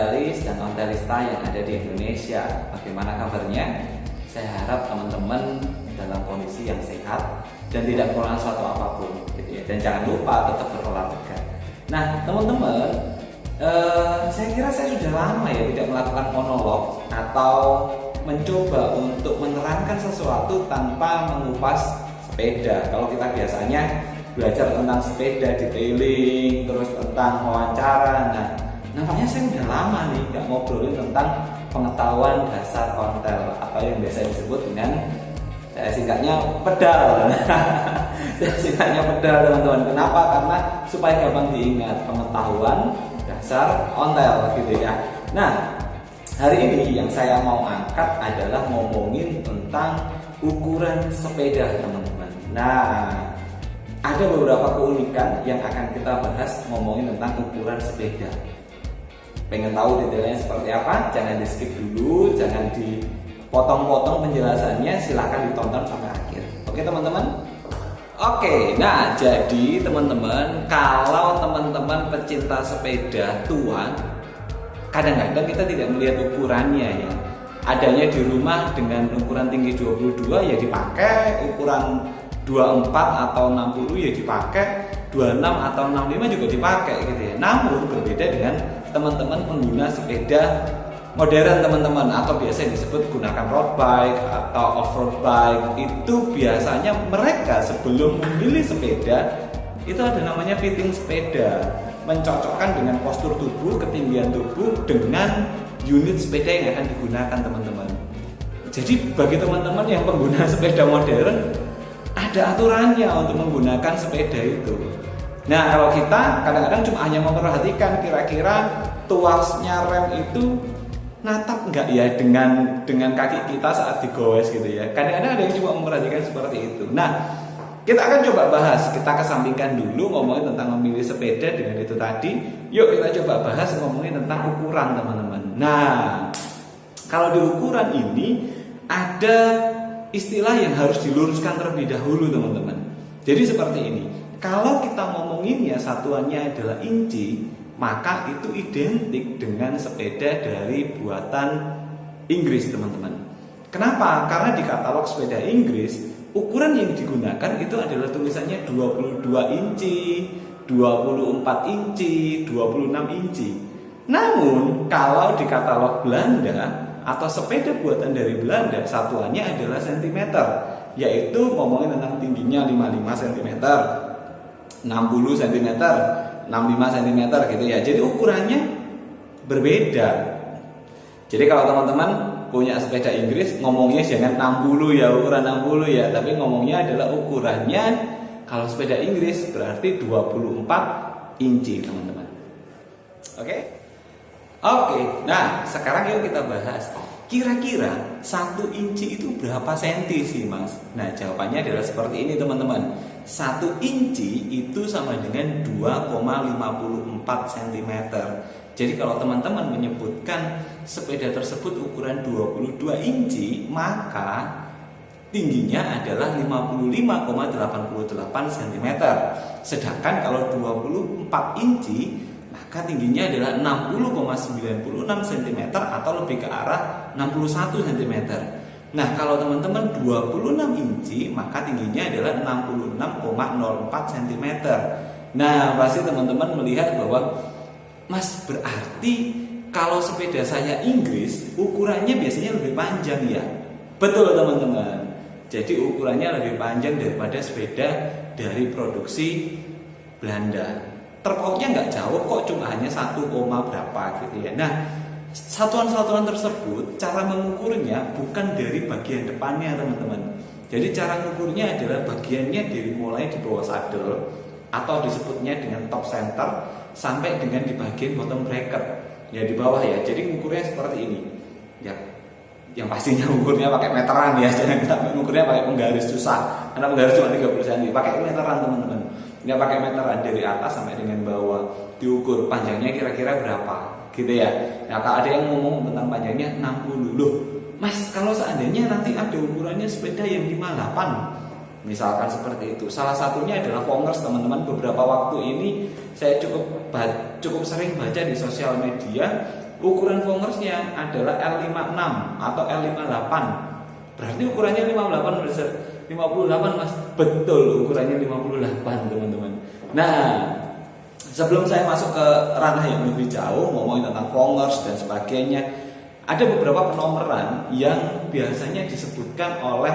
ontelis dan ontelista yang ada di Indonesia. Bagaimana kabarnya? Saya harap teman-teman dalam kondisi yang sehat dan tidak kurang suatu apapun gitu ya. Dan jangan lupa tetap berolahraga. Nah teman-teman, saya kira saya sudah lama ya tidak melakukan monolog atau mencoba untuk menerangkan sesuatu tanpa mengupas sepeda. Kalau kita biasanya belajar tentang sepeda detailing, terus tentang wawancara. Nah, nampaknya saya udah lama nih nggak ngobrolin tentang pengetahuan dasar ontel atau yang biasa disebut dengan saya singkatnya pedal. Saya singkatnya pedal teman-teman. Kenapa? Karena supaya gampang diingat pengetahuan dasar ontel gitu ya. Nah, hari ini yang saya mau angkat adalah ngomongin tentang ukuran sepeda teman-teman. Nah, ada beberapa keunikan yang akan kita bahas ngomongin tentang ukuran sepeda. Pengen tahu detailnya seperti apa? Jangan di skip dulu, jangan dipotong-potong penjelasannya, silahkan ditonton sampai akhir. Oke teman-teman? Oke, nah jadi teman-teman, kalau teman-teman pecinta sepeda tua, kadang-kadang kita tidak melihat ukurannya ya. Adanya di rumah dengan ukuran tinggi 22 ya dipakai, ukuran 24 atau 60 ya dipakai, 26 atau 65 juga dipakai gitu ya. Namun berbeda dengan teman-teman pengguna sepeda modern teman-teman, atau biasa disebut gunakan road bike atau off-road bike. Itu biasanya mereka sebelum memilih sepeda itu ada namanya fitting sepeda, mencocokkan dengan postur tubuh, ketinggian tubuh dengan unit sepeda yang akan digunakan teman-teman. Jadi bagi teman-teman yang pengguna sepeda modern, ada aturannya untuk menggunakan sepeda itu. Nah kalau kita kadang-kadang cuma hanya memperhatikan kira-kira tuasnya rem itu natap enggak ya dengan kaki kita saat digoes gitu ya. Kadang-kadang ada yang cuma memperhatikan seperti itu. Nah kita akan coba bahas, kita kesampingkan dulu ngomongin tentang memilih sepeda dengan itu tadi. Yuk kita coba bahas ngomongin tentang ukuran teman-teman. Nah kalau di ukuran ini ada istilah yang harus diluruskan terlebih dahulu teman-teman. Jadi seperti ini, kalau kita ngomonginnya satuannya adalah inci, maka itu identik dengan sepeda dari buatan Inggris teman-teman. Kenapa? Karena di katalog sepeda Inggris, ukuran yang digunakan itu adalah tulisannya 22 inci, 24 inci, 26 inci. Namun kalau di katalog Belanda atau sepeda buatan dari Belanda, satuannya adalah sentimeter, yaitu ngomongin tentang tingginya 55 cm, 60 cm, 65 cm gitu ya. Jadi ukurannya berbeda. Jadi kalau teman-teman punya sepeda Inggris, ngomongnya jangan 60 ya, ukuran 60 ya, tapi ngomongnya adalah ukurannya kalau sepeda Inggris berarti 24 inci teman-teman. Oke? Oke, nah sekarang yuk kita bahas kira-kira 1 inci itu berapa senti sih mas? Nah jawabannya adalah seperti ini teman-teman. 1 inci itu sama dengan 2,54 cm. Jadi kalau teman-teman menyebutkan sepeda tersebut ukuran 22 inci, maka tingginya adalah 55,88 cm. Sedangkan kalau 24 inci, maka tingginya adalah 60,96 cm atau lebih ke arah 61 cm. Nah kalau teman-teman 26 inci, maka tingginya adalah 66,04 cm. Nah pasti teman-teman melihat bahwa mas berarti kalau sepeda saya Inggris ukurannya biasanya lebih panjang ya. Betul teman-teman. Jadi ukurannya lebih panjang daripada sepeda dari produksi Belanda. Terpautnya nggak jauh kok, cuma hanya 1, berapa gitu ya. Nah satuan-satuan tersebut cara mengukurnya bukan dari bagian depannya teman-teman. Jadi cara mengukurnya adalah bagiannya dari mulai di bawah saddle atau disebutnya dengan top center sampai dengan di bagian bottom bracket ya, di bawah ya. Jadi mengukurnya seperti ini ya. Yang pastinya ukurnya pakai meteran ya, jangan sampai ukurnya pakai penggaris, susah karena penggaris cuma 30 cm. Pakai meteran teman-teman, nggak pakai meteran, dari atas sampai dengan bawah diukur panjangnya kira-kira berapa gitu ya. Nah kalau ada yang ngomong tentang panjangnya 60, loh mas kalau seandainya nanti ada ukurannya sepeda yang 58 misalkan seperti itu. Salah satunya adalah Kongers teman-teman. Beberapa waktu ini saya cukup sering baca di sosial media ukuran Vongersnya adalah L56 atau L58. Berarti ukurannya 58 Mas. Betul, ukurannya 58 teman-teman. Nah, sebelum saya masuk ke ranah yang lebih jauh, ngomongin tentang Vongers dan sebagainya, ada beberapa penomoran yang biasanya disebutkan oleh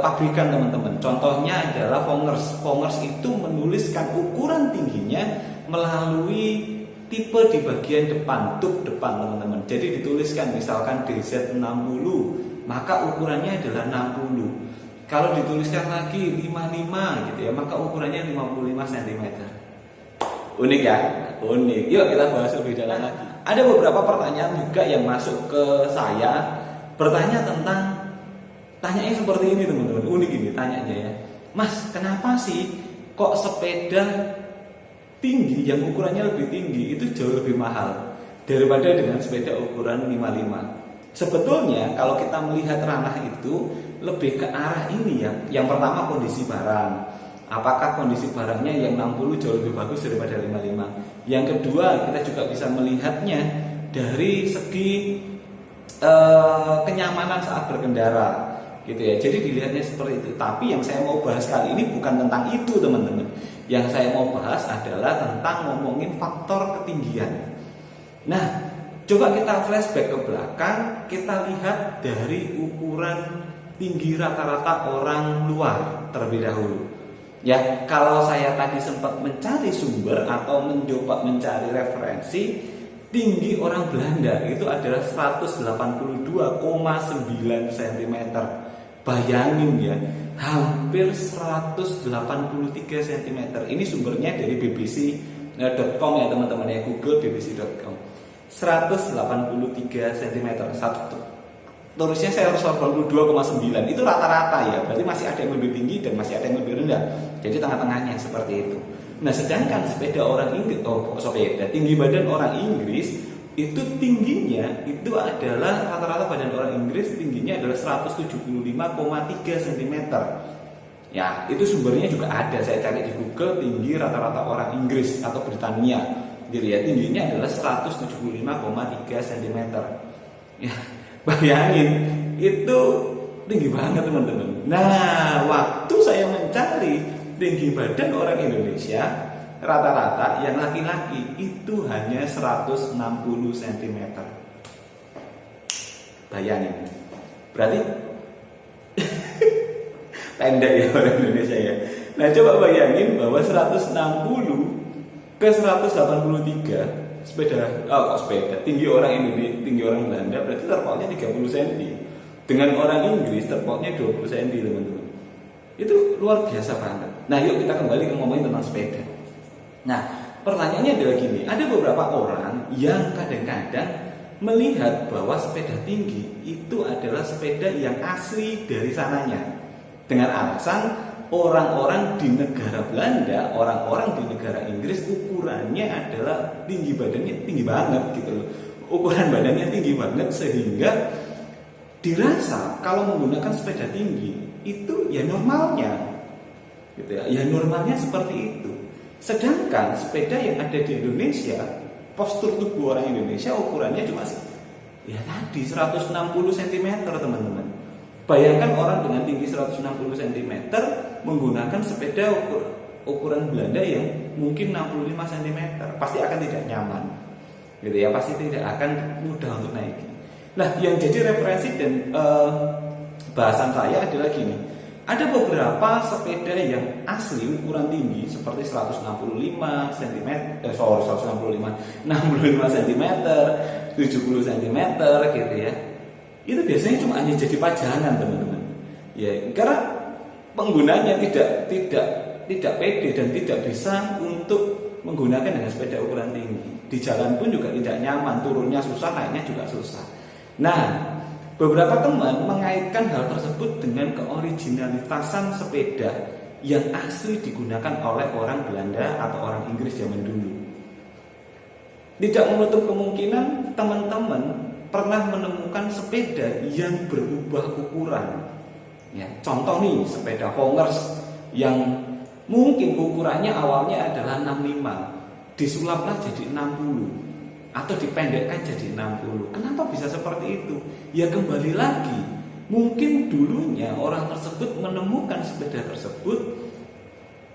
pabrikan teman-teman. Contohnya adalah Vongers. Vongers itu menuliskan ukuran tingginya melalui tipe di bagian depan, tub depan teman-teman. Jadi dituliskan misalkan DZ60, maka ukurannya adalah 60. Kalau dituliskan lagi 55 gitu ya, maka ukurannya 55 cm. Unik ya? Unik. Yuk kita bahas lebih dalam lagi. Ada beberapa pertanyaan juga yang masuk ke saya, bertanya tentang, tanyanya seperti ini teman-teman. Unik ini tanyanya ya. Mas, kenapa sih kok sepeda tinggi yang ukurannya lebih tinggi itu jauh lebih mahal daripada dengan sepeda ukuran 55? Sebetulnya kalau kita melihat ranah itu lebih ke arah ini ya. Yang pertama kondisi barang. Apakah kondisi barangnya yang 60 jauh lebih bagus daripada 55? Yang kedua, kita juga bisa melihatnya dari segi kenyamanan saat berkendara, gitu ya. Jadi dilihatnya seperti itu. Tapi yang saya mau bahas kali ini bukan tentang itu, teman-teman. Yang saya mau bahas adalah tentang ngomongin faktor ketinggian. Nah, coba kita flashback ke belakang, kita lihat dari ukuran tinggi rata-rata orang luar terlebih dahulu. Ya, kalau saya tadi sempat mencari sumber atau mencoba mencari referensi, tinggi orang Belanda itu adalah 182,9 cm. Bayangin ya, hampir 183 cm. Ini sumbernya dari bbc.com ya teman-teman ya, Google bbc.com. 183 cm. Terusnya saya 182,9. Itu rata-rata ya. Berarti masih ada yang lebih tinggi dan masih ada yang lebih rendah. Jadi tengah-tengahnya seperti itu. Nah, sedangkan sepeda orang Inggris, tinggi badan orang Inggris itu tingginya itu adalah rata-rata badan orang Inggris tingginya adalah 175,3 cm. Ya, itu sumbernya juga ada. Saya cari di Google tinggi rata-rata orang Inggris atau Britania. Jadi ya, tingginya adalah 175,3 cm. Ya, bayangin itu tinggi banget teman-teman. Nah, waktu saya mencari tinggi badan orang Indonesia, rata-rata yang laki-laki itu hanya 160 cm. Bayangin. Berarti pendek ya orang Indonesia ya. Nah, coba bayangin bahwa 160 ke 183 sepeda tinggi orang Indonesia, tinggi orang Belanda, berarti terpautnya 30 cm. Dengan orang Inggris terpautnya 20 cm, teman-teman. Itu luar biasa banget. Nah, yuk kita kembali ke ngomongin tentang sepeda. Nah, pertanyaannya adalah gini, ada beberapa orang yang kadang-kadang melihat bahwa sepeda tinggi itu adalah sepeda yang asli dari sananya, dengan alasan orang-orang di negara Belanda, orang-orang di negara Inggris ukurannya adalah tinggi badannya tinggi banget gitu loh. Ukuran badannya tinggi banget sehingga dirasa kalau menggunakan sepeda tinggi itu ya normalnya gitu ya. Ya normalnya seperti itu. Sedangkan sepeda yang ada di Indonesia, postur tubuh orang Indonesia ukurannya cuma ya tadi 160 cm, teman-teman. Bayangkan orang dengan tinggi 160 cm menggunakan sepeda ukuran Belanda yang mungkin 65 cm, pasti akan tidak nyaman. Gitu ya, pasti tidak akan mudah untuk naik. Nah, yang jadi referensi dan bahasan saya adalah gini. Ada beberapa sepeda yang asli ukuran tinggi seperti 165 cm, 165 cm, 70 cm gitu ya. Itu biasanya cuma hanya jadi pajangan, teman-teman. Ya, karena penggunanya tidak pede dan tidak bisa untuk menggunakan dengan sepeda ukuran tinggi. Di jalan pun juga tidak nyaman, turunnya susah, naiknya juga susah. Nah, beberapa teman mengaitkan hal tersebut dengan keoriginalitasan sepeda yang asli digunakan oleh orang Belanda atau orang Inggris zaman dulu. Tidak menutup kemungkinan teman-teman pernah menemukan sepeda yang berubah ukuran. Ya, contoh nih sepeda Vongers yang mungkin ukurannya awalnya adalah 65, disulaplah jadi 60. atau dipendekkan jadi 60. Kenapa bisa seperti itu? Ya kembali lagi, mungkin dulunya orang tersebut menemukan sepeda tersebut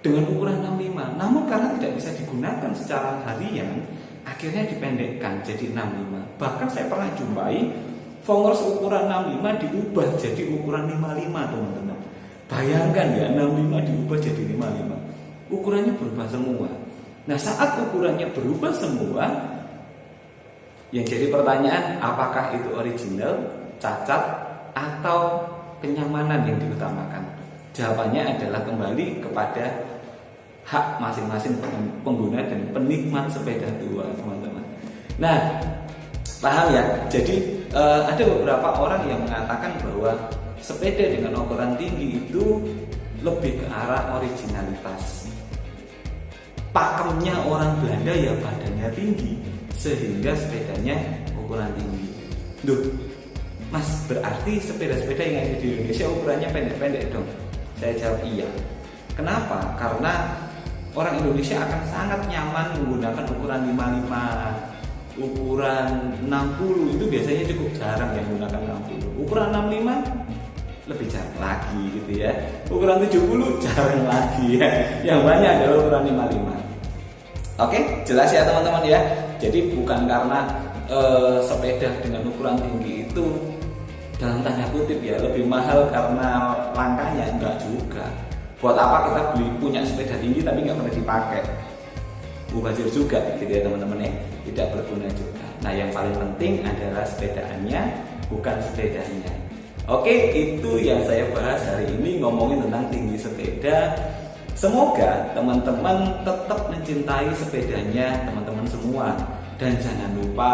dengan ukuran 65, namun karena tidak bisa digunakan secara harian, akhirnya dipendekkan jadi 65. Bahkan saya pernah jumpai Fongers ukuran 65 diubah jadi ukuran 55, teman-teman. Bayangkan ya, 65 diubah jadi 55. Ukurannya berubah semua. Nah, saat ukurannya berubah semua, yang jadi pertanyaan, apakah itu original, cacat, atau kenyamanan yang diutamakan? Jawabannya adalah kembali kepada hak masing-masing pengguna dan penikmat sepeda tua, teman-teman. Nah, paham ya? Jadi ada beberapa orang yang mengatakan bahwa sepeda dengan ukuran tinggi itu lebih ke arah originalitas. Pakemnya orang Belanda ya badannya tinggi, sehingga sepedanya ukuran tinggi. Duh, Mas, berarti sepeda-sepeda yang ada di Indonesia ukurannya pendek-pendek dong? Saya jawab iya. Kenapa? Karena orang Indonesia akan sangat nyaman menggunakan ukuran 55, ukuran 60 itu biasanya cukup jarang yang menggunakan 60. Ukuran 65 lebih jarang lagi gitu ya. Ukuran 70 jarang lagi ya. Yang banyak adalah ukuran 55. Oke, jelas ya teman-teman ya. Jadi bukan karena sepeda dengan ukuran tinggi itu dalam tanda kutip ya lebih mahal karena langkahnya, enggak juga. Buat apa kita punya sepeda tinggi tapi nggak pernah dipakai? Mubazir juga gitu ya teman-teman ya, tidak berguna juga. Nah, yang paling penting adalah sepedaannya, bukan sepedanya. Oke, itu yang saya bahas hari ini ngomongin tentang tinggi sepeda. Semoga teman-teman tetap mencintai sepedanya teman-teman semua, dan jangan lupa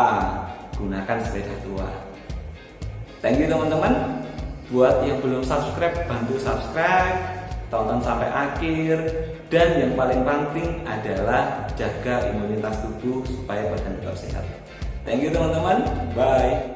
gunakan sepeda tua. Thank you teman-teman. Buat yang belum subscribe, bantu subscribe, tonton sampai akhir. Dan yang paling penting adalah jaga imunitas tubuh supaya badan tetap sehat. Thank you teman-teman. Bye.